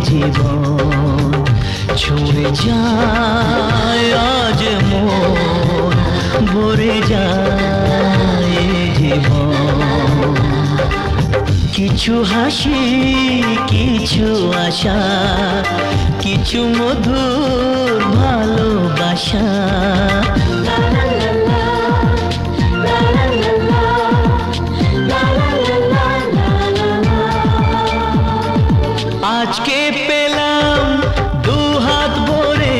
জীবন ছুঁয়ে যায় আজ মন ভরে যায় জীবন কিছু হাসি কিছু আশা কিছু মধুর ভালোবাসা আজকে পেলাম দু হাত ভরে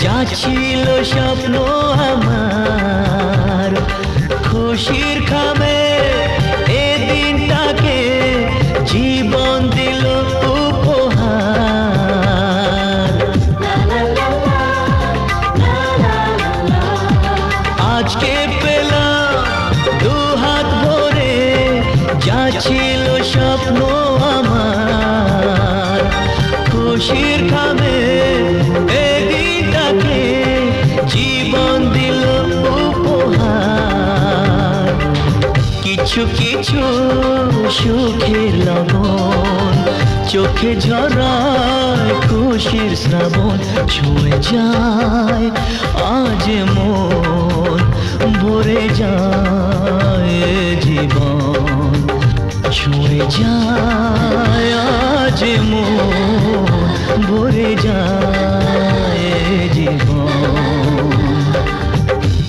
যা ছিল স্বপ্ন আমার খুশির খামে এ দিনটাকে জীবন দিল উপহার আজকে পেলাম দু হাত ভরে যা ছিল স্বপ্ন আমার খুশির খামে এ দিনটাকে জীবন দিল উপহার কিছু কিছু সুখের লবণ চোখে ঝরায় খুশির শ্রাবণ ছুঁয়ে যায় আজ মন ভরে যায় জীবন ছুঁয়ে যায় আজ মন ভরে যায় জীবন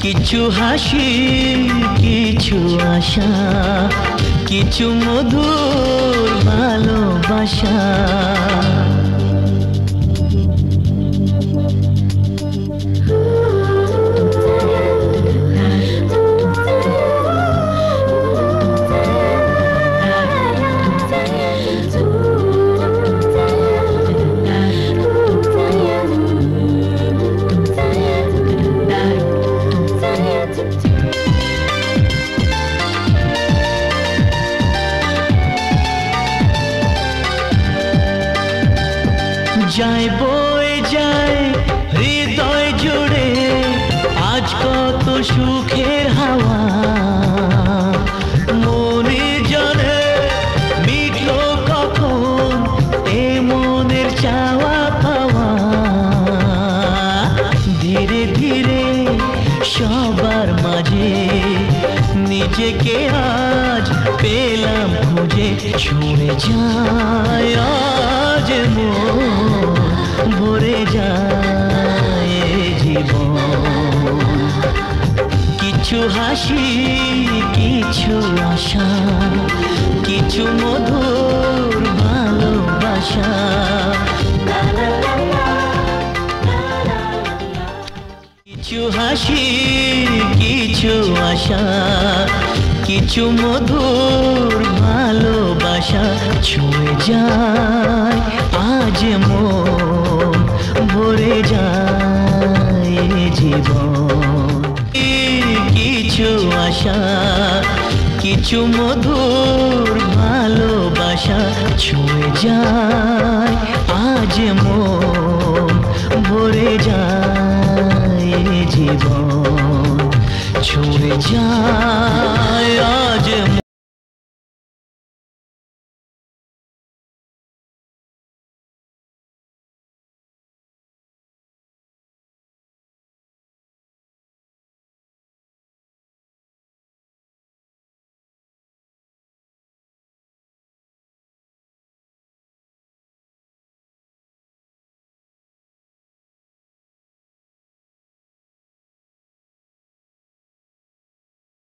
কিছু হাসি কিছু আশা কিছু মধুর ভালোবাসা যায় বয়ে যায় হৃদয় জুড়ে আজ কত সুখের হাওয়া মনে জানে মিটলো কখন এ মনের চাওয়া পাওয়া ধীরে ধীরে সবার মাঝে নিজেকে আজ পেলাম খুঁজে ছুঁয়ে যায় আজ মন ভরে যায় জীবন কিছু হাসি কিছু আশা কিছু মধুর ভালোবাসা কিছু হাসি কিছু আশা কিছু মধুর ভালোবাসা ছুঁয়ে যায় আজ মন ভরে যায় জীবন কিছু আশা কিছু মধুর ভালোবাসা ছুঁয়ে যায় আজ মন ভরে যায় জীবন ছুঁয়ে যায়